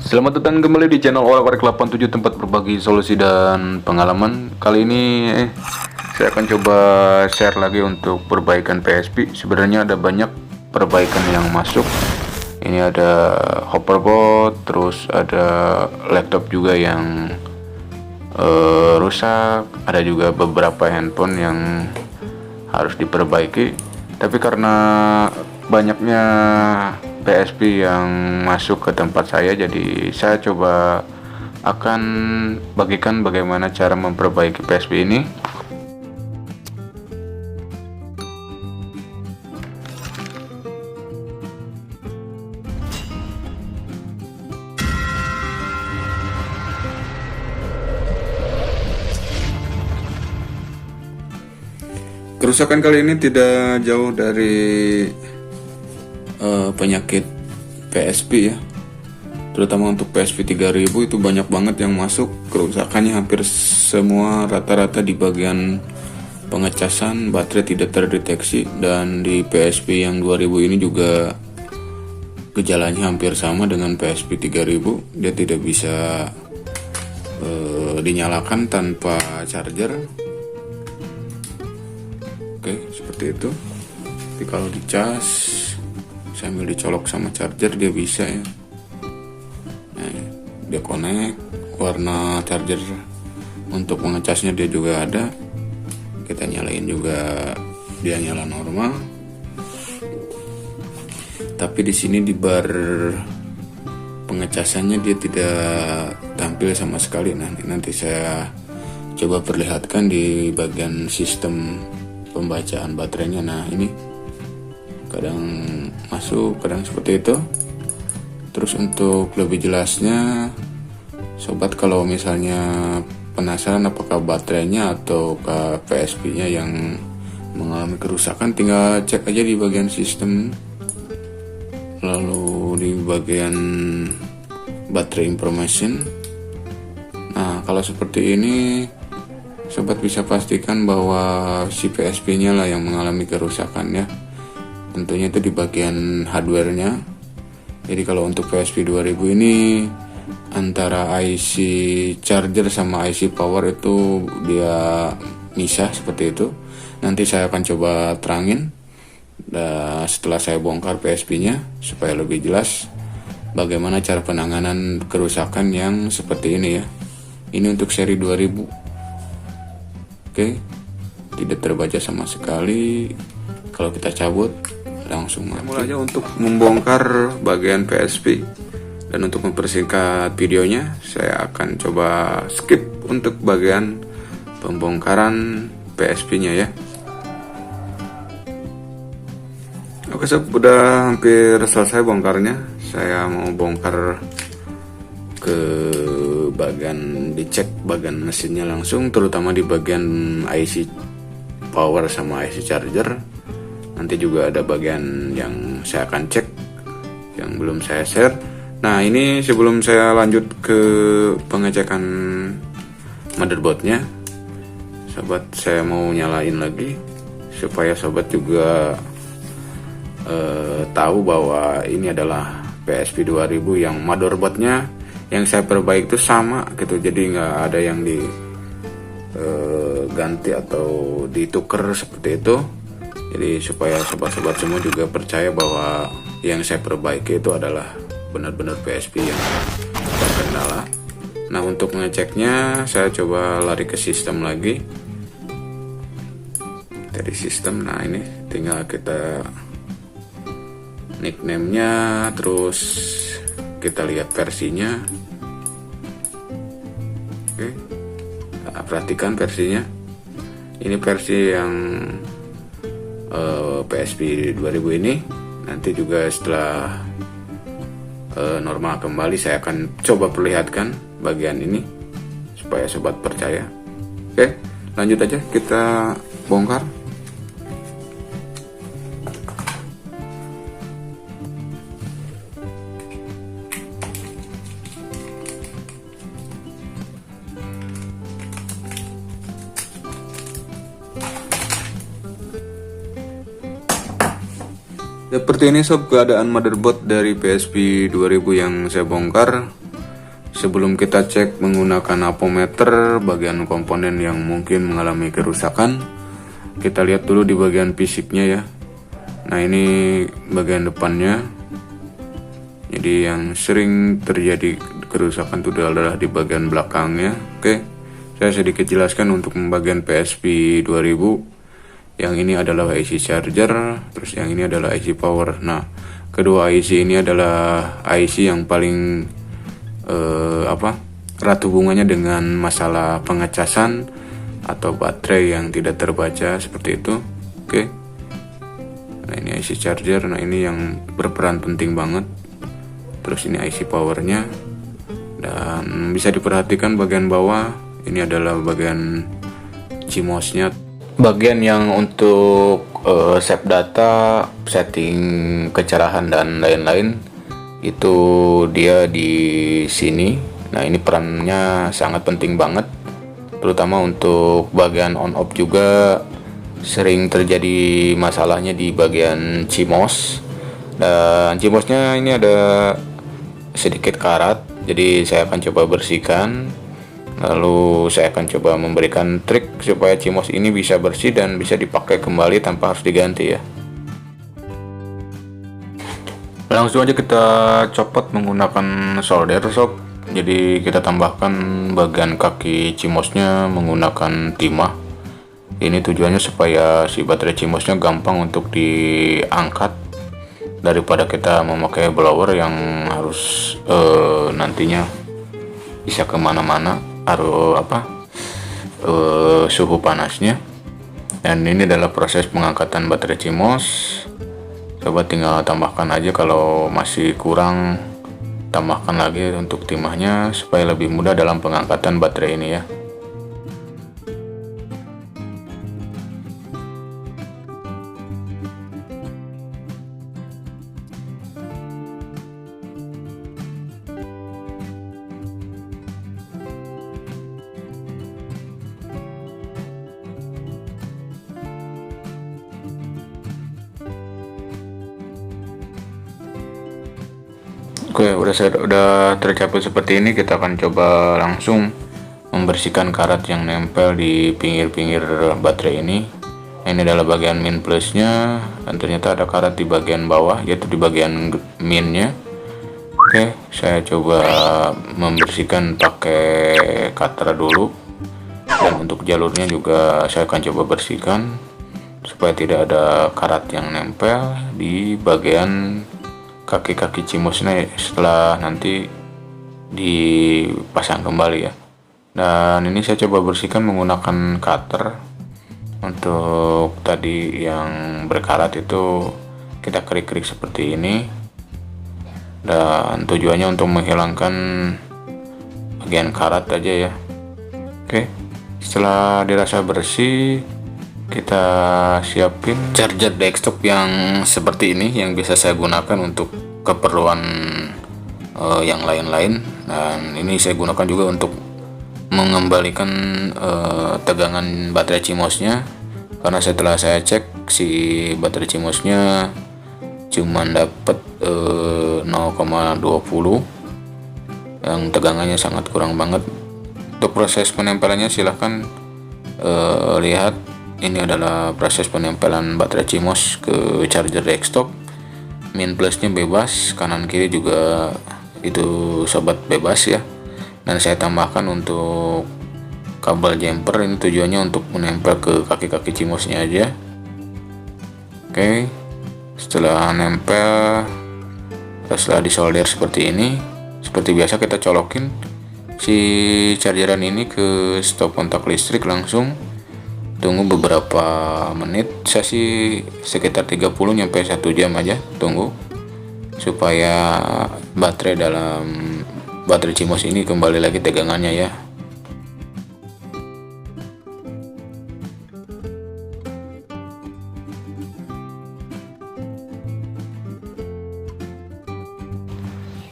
Selamat datang kembali di channel Orek 87, tempat berbagi solusi dan pengalaman. Kali ini saya akan coba share lagi untuk perbaikan PSP. Sebenarnya ada banyak perbaikan yang masuk. Ini ada hoverboard, terus ada laptop juga yang rusak. Ada juga beberapa handphone yang harus diperbaiki. Tapi karena banyaknya PSP yang masuk ke tempat saya, jadi saya coba akan bagikan bagaimana cara memperbaiki PSP ini. Kerusakan kali ini tidak jauh dari penyakit PSP ya, terutama untuk PSP 3000 itu banyak banget yang masuk. Kerusakannya hampir semua rata-rata di bagian pengecasan, baterai tidak terdeteksi, dan di PSP yang 2000 ini juga gejalanya hampir sama dengan PSP 3000. Dia tidak bisa dinyalakan tanpa charger. Oke, seperti itu. Tapi kalau dicas sambil dicolok sama charger dia bisa ya. Nah, dia connect, warna charger untuk mengecasnya dia juga ada. Kita nyalain juga, dia nyala normal. Tapi di sini di bar pengecasannya dia tidak tampil sama sekali. Nanti saya coba perlihatkan di bagian sistem pembacaan baterainya. Nah, ini kadang masuk, kadang seperti itu. Terus untuk lebih jelasnya, sobat kalau misalnya penasaran apakah baterainya atau ke PSP-nya yang mengalami kerusakan, tinggal cek aja di bagian sistem, lalu di bagian baterai information. Nah, kalau seperti ini sobat bisa pastikan bahwa si PSP-nya lah yang mengalami kerusakan ya. Tentunya itu di bagian hardware-nya. Jadi kalau untuk PSP 2000 ini antara IC charger sama IC power itu dia misah seperti itu. Nanti saya akan coba terangin setelah saya bongkar PSP-nya supaya lebih jelas bagaimana cara penanganan kerusakan yang seperti ini ya. Ini untuk seri 2000. Oke, tidak terbaca sama sekali. Kalau kita cabut langsung mulai aja untuk membongkar bagian PSP. Dan untuk mempersingkat videonya, saya akan coba skip untuk bagian pembongkaran PSP-nya ya. Oke sob, udah hampir selesai bongkarnya. Saya mau bongkar ke bagian, dicek bagian mesinnya langsung, terutama di bagian IC power sama IC charger. Nanti juga ada bagian yang saya akan cek yang belum saya share. Nah, ini sebelum saya lanjut ke pengecekan motherboardnya, sobat, saya mau nyalain lagi supaya sobat juga tahu bahwa ini adalah PSP 2000 yang motherboardnya yang saya perbaiki itu sama gitu. Jadi nggak ada yang diganti atau ditukar seperti itu. Jadi supaya sobat-sobat semua juga percaya bahwa yang saya perbaiki itu adalah benar-benar PSP yang terkendala. Nah, untuk mengeceknya saya coba lari ke sistem lagi. Dari sistem, nah ini tinggal kita nickname-nya, terus kita lihat versinya. Oke, nah, perhatikan versinya. Ini versi yang PSP 2000 ini. Nanti juga setelah normal kembali saya akan coba perlihatkan bagian ini supaya sobat percaya. Oke, lanjut aja kita bongkar. Seperti ini sob keadaan motherboard dari PSP 2000 yang saya bongkar. sebelum kita cek menggunakan apometer bagian komponen yang mungkin mengalami kerusakan, kita lihat dulu di bagian fisiknya ya. Nah, ini bagian depannya. Jadi yang sering terjadi kerusakan itu adalah di bagian belakangnya. Oke, saya sedikit jelaskan untuk bagian PSP 2000. Yang ini adalah IC charger, terus yang ini adalah IC power. Nah, kedua IC ini adalah IC yang paling erat hubungannya dengan masalah pengecasan atau baterai yang tidak terbaca seperti itu. Oke. Nah, ini IC charger. Nah, ini yang berperan penting banget. Terus ini IC powernya. Dan bisa diperhatikan bagian bawah, ini adalah bagian CMOS-nya. Bagian yang untuk save data, setting kecerahan dan lain-lain itu dia di sini. Nah, ini perannya sangat penting banget, terutama untuk bagian on off juga sering terjadi masalahnya di bagian CMOS. Dan CMOS-nya ini ada sedikit karat, jadi saya akan coba bersihkan. Lalu saya akan coba memberikan trik supaya CMOS ini bisa bersih dan bisa dipakai kembali tanpa harus diganti ya. Langsung aja kita copot menggunakan solder shop. Jadi kita tambahkan bagian kaki CMOS-nya menggunakan timah. Ini tujuannya supaya si baterai CMOS-nya gampang untuk diangkat daripada kita memakai blower yang harus nantinya bisa kemana-mana suhu panasnya. Dan ini adalah proses pengangkatan baterai CMOS. Coba tinggal tambahkan aja, kalau masih kurang tambahkan lagi untuk timahnya supaya lebih mudah dalam pengangkatan baterai ini ya. Oke, udah tercapai seperti ini. Kita akan coba langsung membersihkan karat yang nempel di pinggir-pinggir baterai ini. Ini adalah bagian min plusnya, dan ternyata ada karat di bagian bawah, yaitu di bagian minnya. Oke, saya coba membersihkan pakai cutter dulu, dan untuk jalurnya juga saya akan coba bersihkan supaya tidak ada karat yang nempel di bagian kaki-kaki CMOS-nya setelah nanti dipasang kembali ya. Dan ini saya coba bersihkan menggunakan cutter. Untuk tadi yang berkarat itu kita krik-krik seperti ini, dan tujuannya untuk menghilangkan bagian karat aja ya. Oke, setelah dirasa bersih, kita siapin charger desktop yang seperti ini yang bisa saya gunakan untuk keperluan yang lain-lain. Dan ini saya gunakan juga untuk mengembalikan tegangan baterai CMOS-nya, karena setelah saya cek si baterai CMOS-nya cuma dapat 0,20, yang tegangannya sangat kurang banget. Untuk proses penempelannya silahkan lihat. Ini adalah proses penempelan baterai CMOS ke charger desktop. Min plusnya bebas, kanan kiri juga itu sobat bebas ya. Dan saya tambahkan untuk kabel jumper, ini tujuannya untuk menempel ke kaki-kaki CMOS-nya aja. Oke, setelah nempel, setelah disolder seperti ini, seperti biasa kita colokin si chargeran ini ke stop kontak listrik langsung. Tunggu beberapa menit, saya sih sekitar 30 sampai 1 jam aja tunggu, supaya baterai CMOS ini kembali lagi tegangannya ya.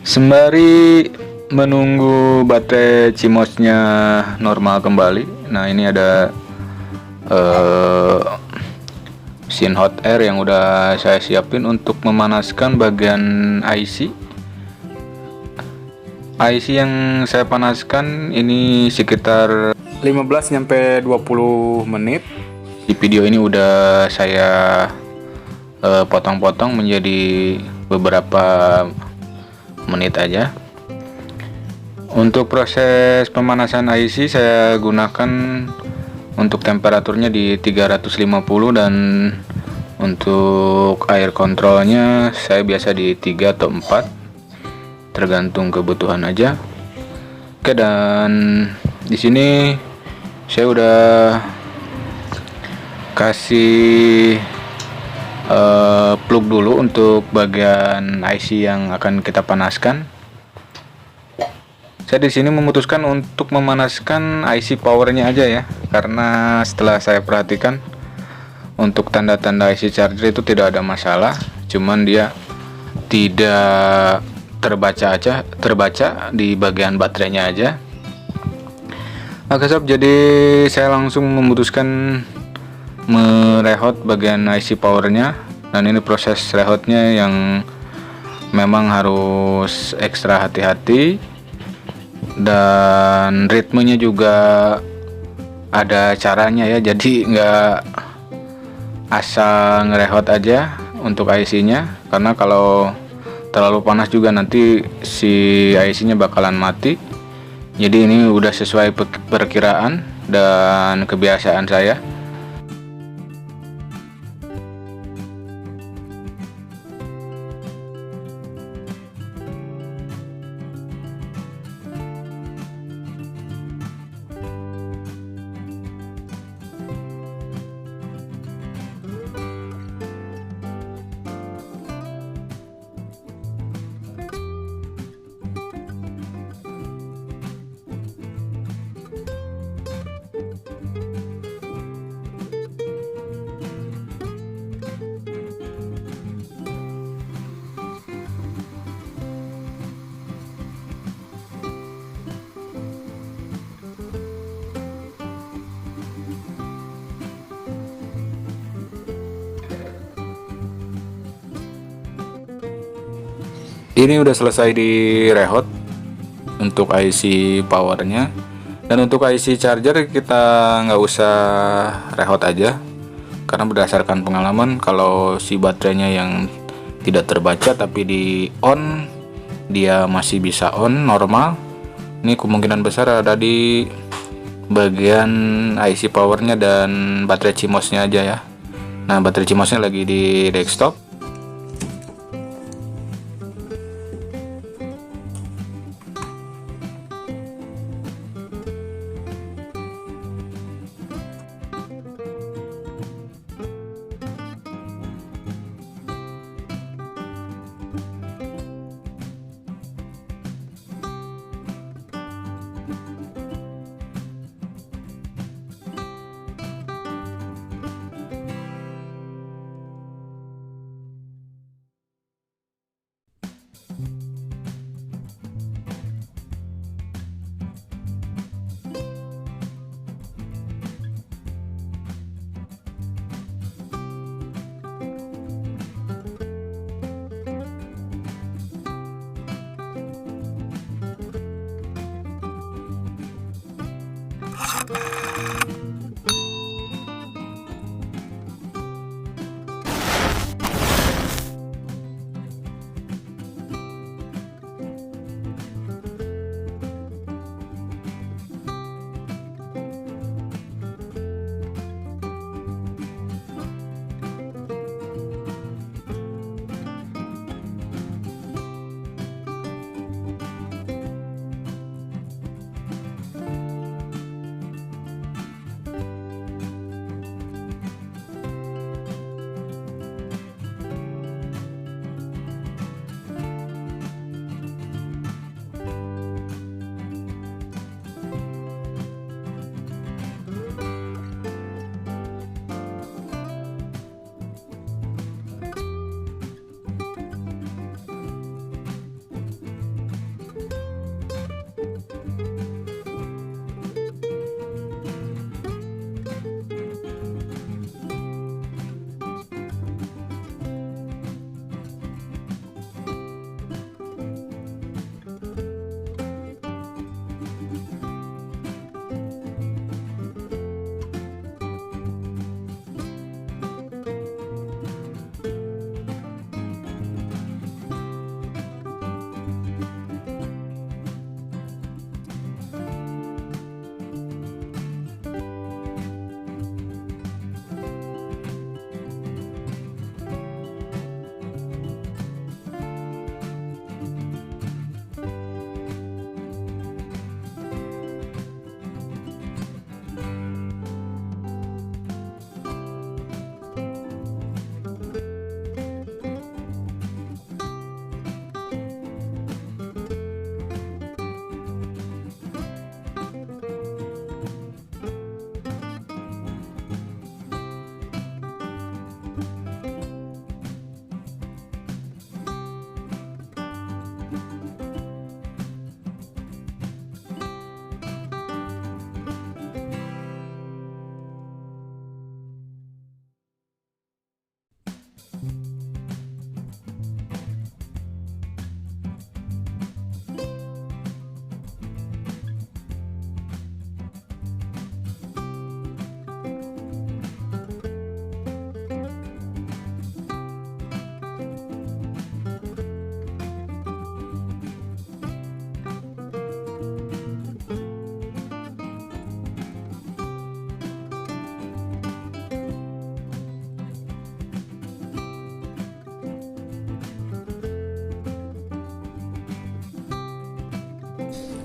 Sembari menunggu baterai CMOS-nya normal kembali, nah ini ada mesin hot air yang udah saya siapin untuk memanaskan bagian IC. IC yang saya panaskan ini sekitar 15-20 menit. Di video ini udah saya potong-potong menjadi beberapa menit aja. Untuk proses pemanasan IC saya gunakan untuk temperaturnya di 350 dan untuk air kontrolnya saya biasa di 3 atau 4, tergantung kebutuhan aja. Oke, dan di sini saya udah kasih plug dulu untuk bagian IC yang akan kita panaskan. Saya di sini memutuskan untuk memanaskan IC powernya aja ya, karena setelah saya perhatikan untuk tanda-tanda IC charger itu tidak ada masalah, cuman dia tidak terbaca di bagian baterainya aja. Oke sob, jadi saya langsung memutuskan merehot bagian IC powernya, dan ini proses rehotnya yang memang harus ekstra hati-hati, dan ritmenya juga ada caranya ya, jadi nggak asal ngerehot aja untuk IC nya, karena kalau terlalu panas juga nanti si IC nya bakalan mati. Jadi ini udah sesuai perkiraan dan kebiasaan saya. Ini udah selesai direhot untuk IC powernya, dan untuk IC charger kita nggak usah rehot aja, karena berdasarkan pengalaman kalau si baterainya yang tidak terbaca tapi di on dia masih bisa on normal, ini kemungkinan besar ada di bagian IC powernya dan baterai CMOS-nya aja ya. Nah, baterai CMOS-nya lagi di desktop.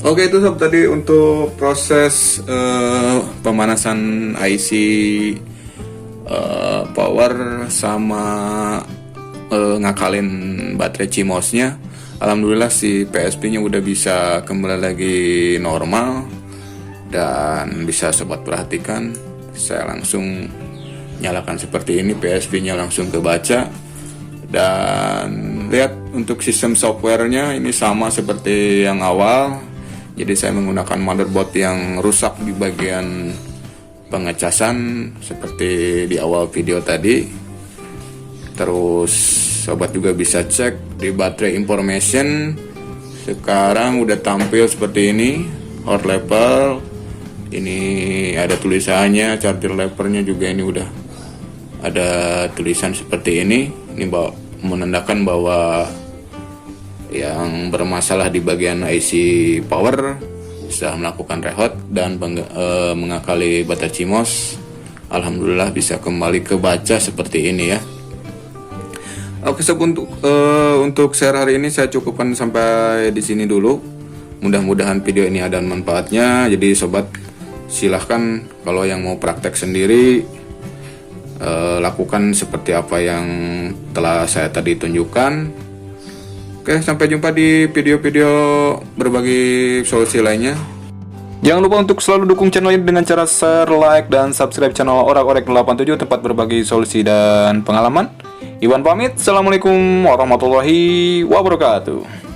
Oke, itu sob tadi untuk proses pemanasan IC power sama ngakalin baterai CMOS-nya. Alhamdulillah si PSP-nya udah bisa kembali lagi normal. Dan bisa sobat perhatikan, saya langsung nyalakan seperti ini, PSP-nya langsung kebaca. Dan lihat untuk sistem softwarenya ini sama seperti yang awal. Jadi saya menggunakan motherboard yang rusak di bagian pengecasan seperti di awal video tadi. Terus sobat juga bisa cek di baterai information. Sekarang udah tampil seperti ini, hot level. Ini ada tulisannya, charger levelnya juga ini udah ada tulisan seperti ini. Ini menandakan bahwa yang bermasalah di bagian IC power sudah melakukan rehot dan mengakali baterai CMOS. Alhamdulillah bisa kembali kebaca seperti ini ya. Oke sob, untuk share hari ini saya cukupkan sampai di sini dulu. Mudah-mudahan video ini ada manfaatnya. Jadi sobat, silahkan kalau yang mau praktek sendiri, lakukan seperti apa yang telah saya tadi tunjukkan. Oke, sampai jumpa di video-video berbagi solusi lainnya. Jangan lupa untuk selalu dukung channel ini dengan cara share, like, dan subscribe channel Orek-Orek 87, tempat berbagi solusi dan pengalaman. Iwan pamit, assalamualaikum warahmatullahi wabarakatuh.